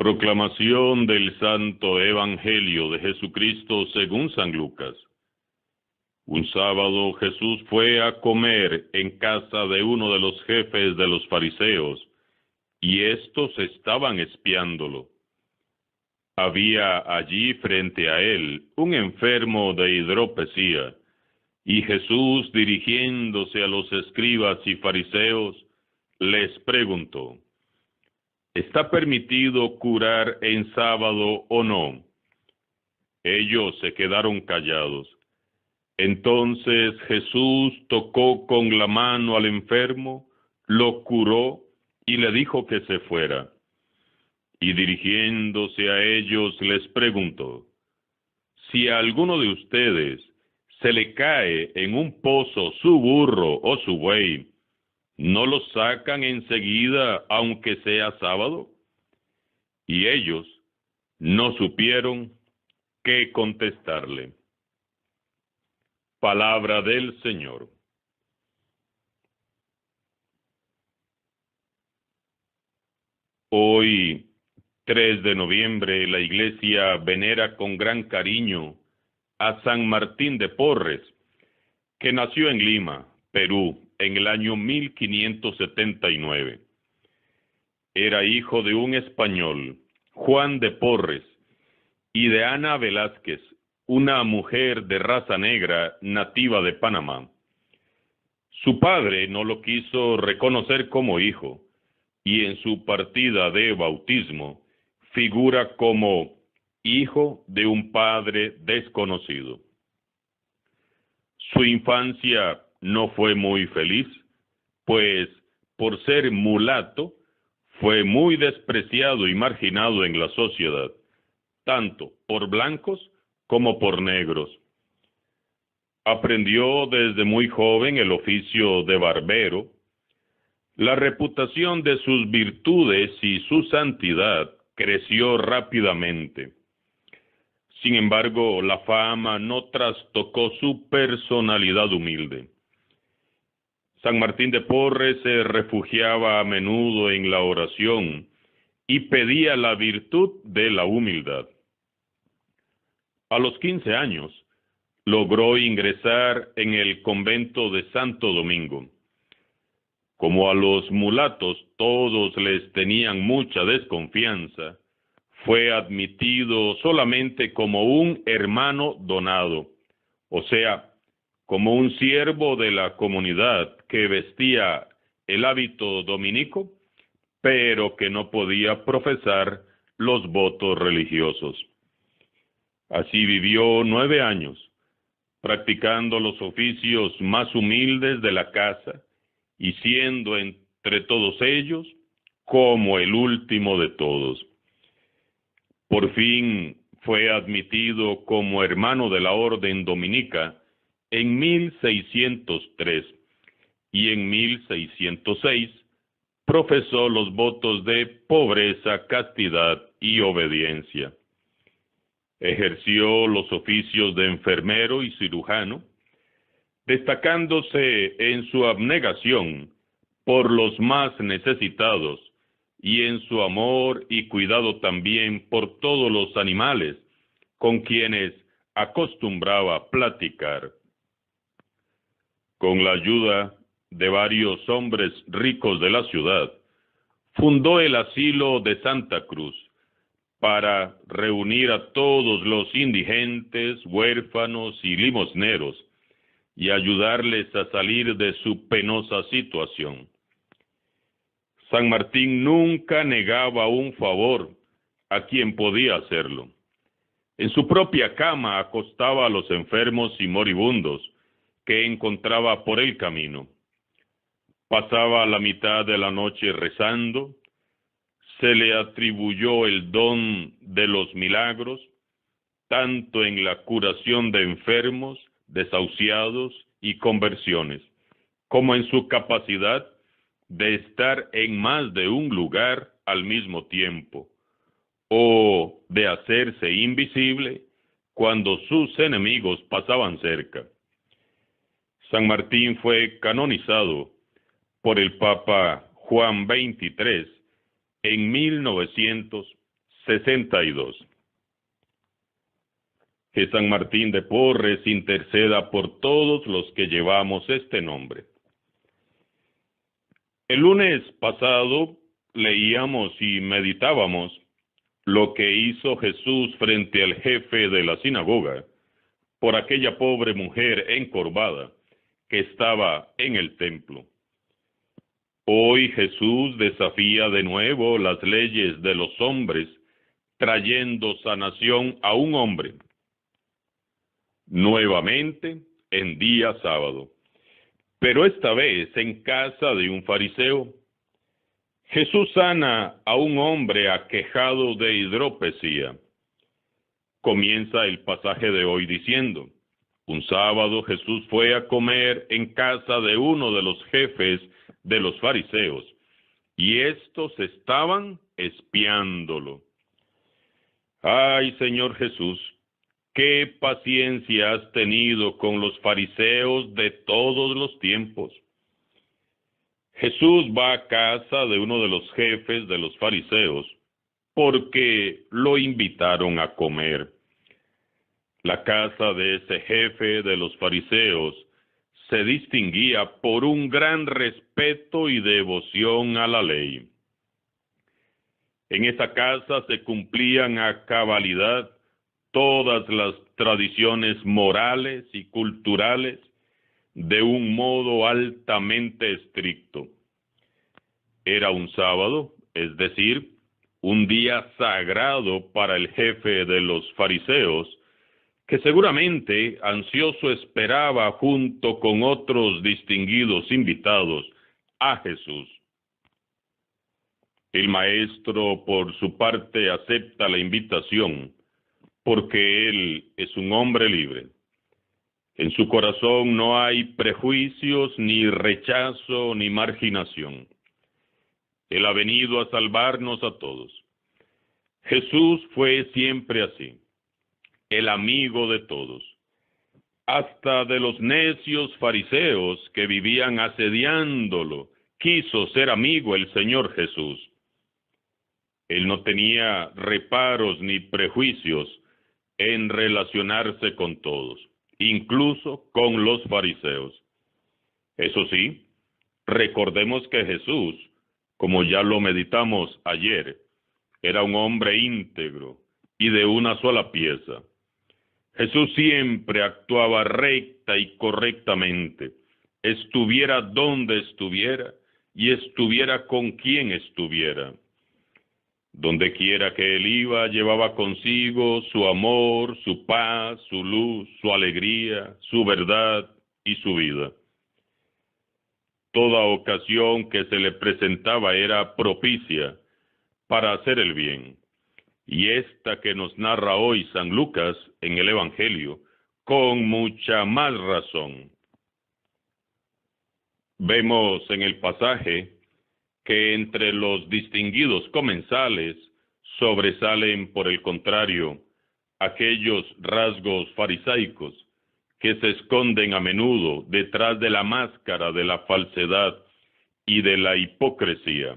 Proclamación del Santo Evangelio de Jesucristo según San Lucas. Un sábado Jesús fue a comer en casa de uno de los jefes de los fariseos, y éstos estaban espiándolo. Había allí frente a él un enfermo de hidropesía, y Jesús, dirigiéndose a los escribas y fariseos, les preguntó: ¿está permitido curar en sábado o no? Ellos se quedaron callados. Entonces Jesús tocó con la mano al enfermo, lo curó y le dijo que se fuera. Y dirigiéndose a ellos les preguntó: si a alguno de ustedes se le cae en un pozo su burro o su buey, ¿no lo sacan enseguida aunque sea sábado? Y ellos no supieron qué contestarle. Palabra del Señor. Hoy, 3 de noviembre, la Iglesia venera con gran cariño a San Martín de Porres, que nació en Lima, Perú, en el año 1579. Era hijo de un español, Juan de Porres, y de Ana Velázquez, una mujer de raza negra nativa de Panamá. Su padre no lo quiso reconocer como hijo, y en su partida de bautismo figura como hijo de un padre desconocido. Su infancia no fue muy feliz, pues por ser mulato fue muy despreciado y marginado en la sociedad, tanto por blancos como por negros. Aprendió desde muy joven el oficio de barbero. La reputación de sus virtudes y su santidad creció rápidamente. Sin embargo, la fama no trastocó su personalidad humilde. San Martín de Porres se refugiaba a menudo en la oración y pedía la virtud de la humildad. A los 15 años, logró ingresar en el convento de Santo Domingo. Como a los mulatos todos les tenían mucha desconfianza, fue admitido solamente como un hermano donado, o sea, como un siervo de la comunidad que vestía el hábito dominico, pero que no podía profesar los votos religiosos. Así vivió 9 años, practicando los oficios más humildes de la casa y siendo entre todos ellos como el último de todos. Por fin fue admitido como hermano de la orden dominica en 1603 y en 1606 profesó los votos de pobreza, castidad y obediencia. Ejerció los oficios de enfermero y cirujano, destacándose en su abnegación por los más necesitados y en su amor y cuidado también por todos los animales con quienes acostumbraba platicar. Con la ayuda de varios hombres ricos de la ciudad, fundó el asilo de Santa Cruz para reunir a todos los indigentes, huérfanos y limosneros y ayudarles a salir de su penosa situación. San Martín nunca negaba un favor a quien podía hacerlo. En su propia cama acostaba a los enfermos y moribundos que encontraba por el camino. Pasaba la mitad de la noche rezando. Se le atribuyó el don de los milagros, tanto en la curación de enfermos, desahuciados y conversiones, como en su capacidad de estar en más de un lugar al mismo tiempo, o de hacerse invisible cuando sus enemigos pasaban cerca. San Martín fue canonizado por el Papa Juan XXIII en 1900, 62. Que San Martín de Porres interceda por todos los que llevamos este nombre. El lunes pasado leíamos y meditábamos lo que hizo Jesús frente al jefe de la sinagoga por aquella pobre mujer encorvada que estaba en el templo. Hoy Jesús desafía de nuevo las leyes de los hombres, trayendo sanación a un hombre. Nuevamente en día sábado, pero esta vez en casa de un fariseo. Jesús sana a un hombre aquejado de hidropesía. Comienza el pasaje de hoy diciendo: un sábado Jesús fue a comer en casa de uno de los jefes de los fariseos, y estos estaban espiándolo. Ay, Señor Jesús, qué paciencia has tenido con los fariseos de todos los tiempos. Jesús va a casa de uno de los jefes de los fariseos porque lo invitaron a comer. La casa de ese jefe de los fariseos se distinguía por un gran respeto y devoción a la ley. En esa casa se cumplían a cabalidad todas las tradiciones morales y culturales de un modo altamente estricto. Era un sábado, es decir, un día sagrado para el jefe de los fariseos, que seguramente ansioso esperaba junto con otros distinguidos invitados a Jesús. El maestro, por su parte, acepta la invitación porque él es un hombre libre. En su corazón no hay prejuicios, ni rechazo, ni marginación. Él ha venido a salvarnos a todos. Jesús fue siempre así, el amigo de todos, hasta de los necios fariseos que vivían asediándolo. Quiso ser amigo el Señor Jesús. Él no tenía reparos ni prejuicios en relacionarse con todos, incluso con los fariseos. Eso sí, recordemos que Jesús, como ya lo meditamos ayer, era un hombre íntegro y de una sola pieza. Jesús siempre actuaba recta y correctamente, estuviera donde estuviera y estuviera con quien estuviera. Donde quiera que él iba, llevaba consigo su amor, su paz, su luz, su alegría, su verdad y su vida. Toda ocasión que se le presentaba era propicia para hacer el bien. Y esta que nos narra hoy San Lucas en el Evangelio, con mucha más razón. Vemos en el pasaje que entre los distinguidos comensales sobresalen, por el contrario, aquellos rasgos farisaicos que se esconden a menudo detrás de la máscara de la falsedad y de la hipocresía.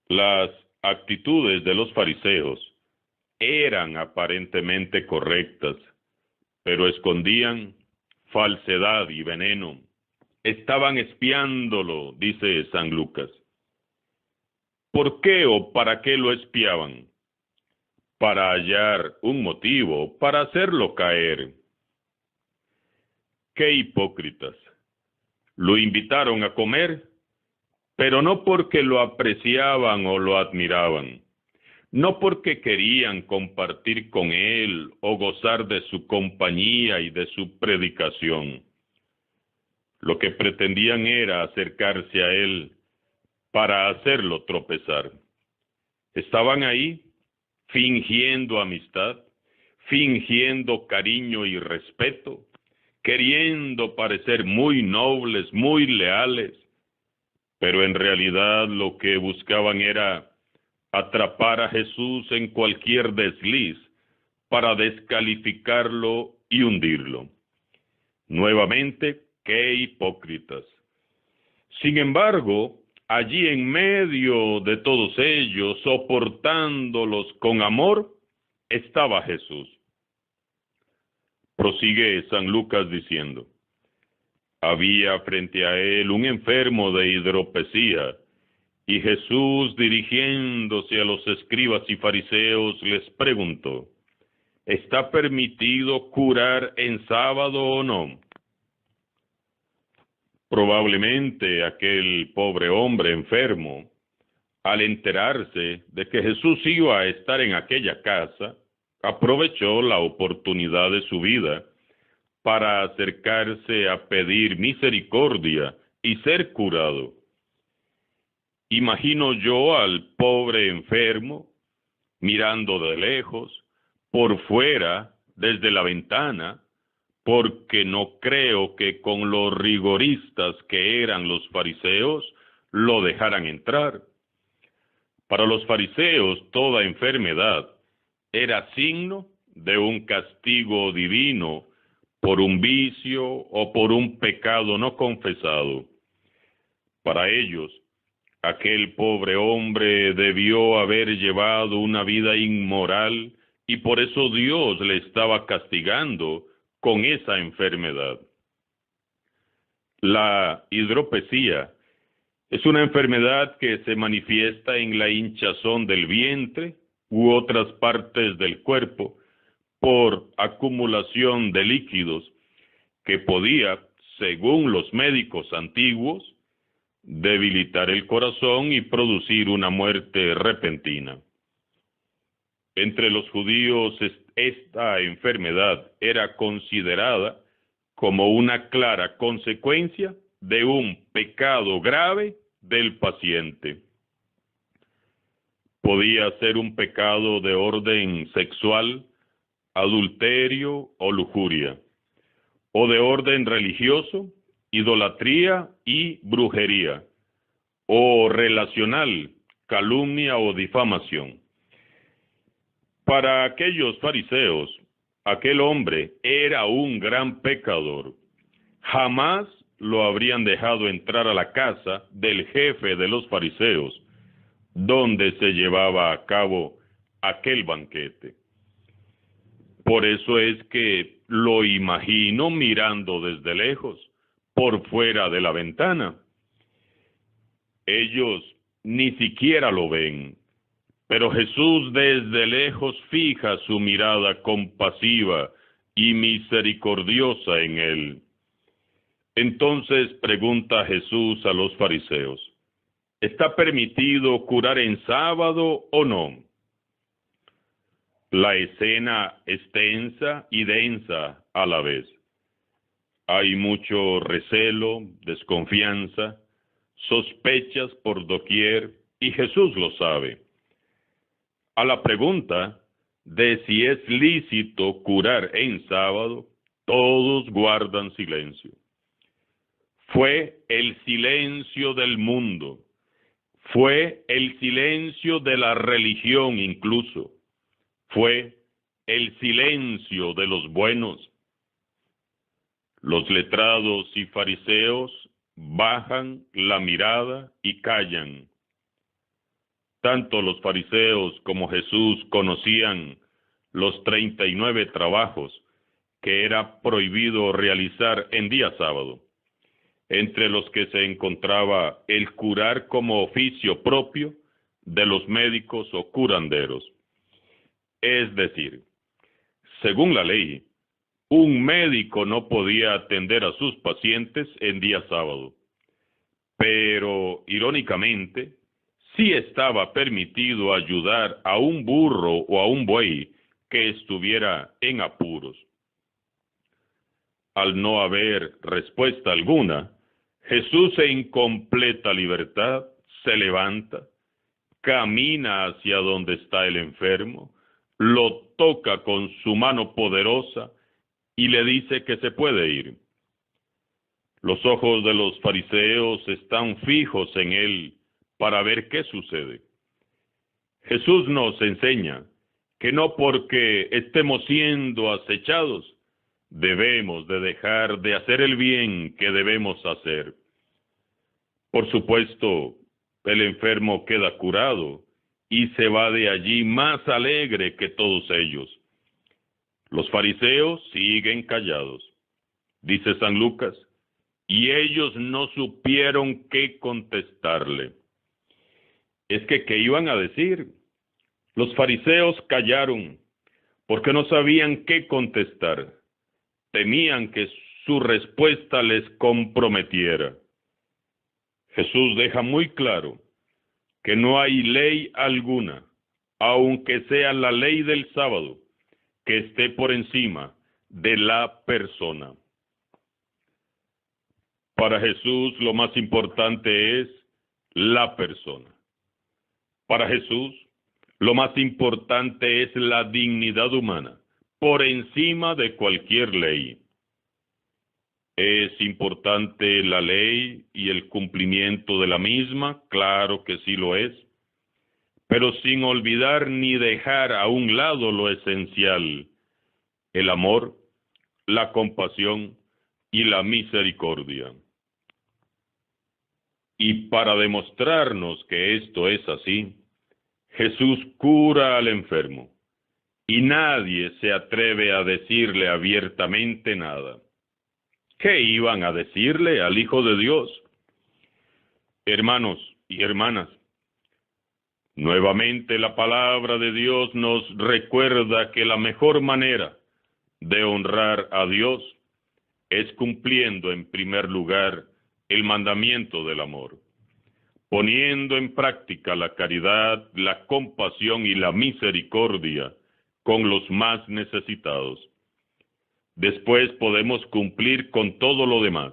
Las actitudes de los fariseos eran aparentemente correctas, pero escondían falsedad y veneno. Estaban espiándolo, dice San Lucas. ¿Por qué o para qué lo espiaban? Para hallar un motivo, para hacerlo caer. ¡Qué hipócritas! Lo invitaron a comer, pero no porque lo apreciaban o lo admiraban, no porque querían compartir con él o gozar de su compañía y de su predicación. Lo que pretendían era acercarse a él para hacerlo tropezar. Estaban ahí fingiendo amistad, fingiendo cariño y respeto, queriendo parecer muy nobles, muy leales, pero en realidad lo que buscaban era atrapar a Jesús en cualquier desliz para descalificarlo y hundirlo. Nuevamente, ¡qué hipócritas! Sin embargo, allí en medio de todos ellos, soportándolos con amor, estaba Jesús. Prosigue San Lucas diciendo: había frente a él un enfermo de hidropesía, y Jesús, dirigiéndose a los escribas y fariseos, les preguntó: ¿está permitido curar en sábado o no? Probablemente aquel pobre hombre enfermo, al enterarse de que Jesús iba a estar en aquella casa, aprovechó la oportunidad de su vida para acercarse a pedir misericordia y ser curado. Imagino yo al pobre enfermo mirando de lejos, por fuera, desde la ventana, porque no creo que con los rigoristas que eran los fariseos lo dejaran entrar. Para los fariseos toda enfermedad era signo de un castigo divino por un vicio o por un pecado no confesado. Para ellos, aquel pobre hombre debió haber llevado una vida inmoral y por eso Dios le estaba castigando con esa enfermedad. La hidropesía es una enfermedad que se manifiesta en la hinchazón del vientre u otras partes del cuerpo por acumulación de líquidos que podía, según los médicos antiguos, debilitar el corazón y producir una muerte repentina. Entre los judíos esta enfermedad era considerada como una clara consecuencia de un pecado grave del paciente. Podía ser un pecado de orden sexual, adulterio o lujuria, o de orden religioso, idolatría y brujería, o relacional, calumnia o difamación. Para aquellos fariseos, aquel hombre era un gran pecador. Jamás lo habrían dejado entrar a la casa del jefe de los fariseos, donde se llevaba a cabo aquel banquete. Por eso es que lo imagino mirando desde lejos, por fuera de la ventana. Ellos ni siquiera lo ven, pero Jesús desde lejos fija su mirada compasiva y misericordiosa en él. Entonces pregunta Jesús a los fariseos: ¿está permitido curar en sábado o no? La escena es tensa y densa a la vez. Hay mucho recelo, desconfianza, sospechas por doquier, y Jesús lo sabe. A la pregunta de si es lícito curar en sábado, todos guardan silencio. Fue el silencio del mundo, fue el silencio de la religión incluso, fue el silencio de los buenos. Los letrados y fariseos bajan la mirada y callan. Tanto los fariseos como Jesús conocían los 39 trabajos que era prohibido realizar en día sábado, entre los que se encontraba el curar como oficio propio de los médicos o curanderos. Es decir, según la ley, un médico no podía atender a sus pacientes en día sábado, pero irónicamente, sí estaba permitido ayudar a un burro o a un buey que estuviera en apuros. Al no haber respuesta alguna, Jesús en completa libertad se levanta, camina hacia donde está el enfermo, lo toca con su mano poderosa y le dice que se puede ir. Los ojos de los fariseos están fijos en él para ver qué sucede. Jesús nos enseña que no porque estemos siendo acechados, debemos de dejar de hacer el bien que debemos hacer. Por supuesto, El enfermo queda curado y se va de allí más alegre que todos ellos. Los fariseos siguen callados, dice San Lucas, y ellos no supieron qué contestarle. Es que, ¿qué iban a decir? Los fariseos callaron porque no sabían qué contestar. Temían que su respuesta les comprometiera. Jesús deja muy claro que no hay ley alguna, aunque sea la ley del sábado, que esté por encima de la persona. Para Jesús lo más importante es la persona. Para Jesús lo más importante es la dignidad humana, por encima de cualquier ley. ¿Es importante la ley y el cumplimiento de la misma? Claro que sí lo es, pero sin olvidar ni dejar a un lado lo esencial: el amor, la compasión y la misericordia. Y para demostrarnos que esto es así, Jesús cura al enfermo, y nadie se atreve a decirle abiertamente nada. ¿Qué iban a decirle al Hijo de Dios? Hermanos y hermanas, nuevamente la palabra de Dios nos recuerda que la mejor manera de honrar a Dios es cumpliendo en primer lugar el mandamiento del amor, poniendo en práctica la caridad, la compasión y la misericordia con los más necesitados. Después podemos cumplir con todo lo demás,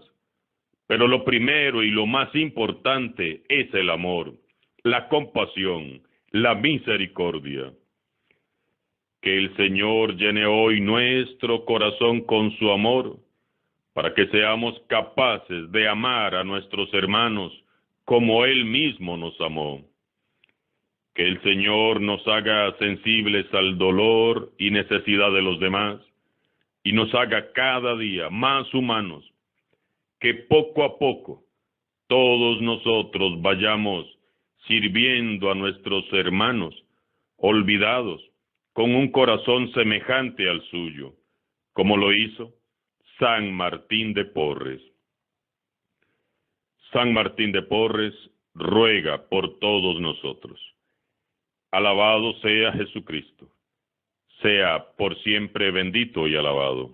pero lo primero y lo más importante es el amor, la compasión, la misericordia. Que el Señor llene hoy nuestro corazón con su amor, para que seamos capaces de amar a nuestros hermanos como Él mismo nos amó. Que el Señor nos haga sensibles al dolor y necesidad de los demás, y nos haga cada día más humanos, que poco a poco todos nosotros vayamos sirviendo a nuestros hermanos olvidados, con un corazón semejante al suyo, como lo hizo San Martín de Porres. San Martín de Porres ruega por todos nosotros. Alabado sea Jesucristo. Sea por siempre bendito y alabado.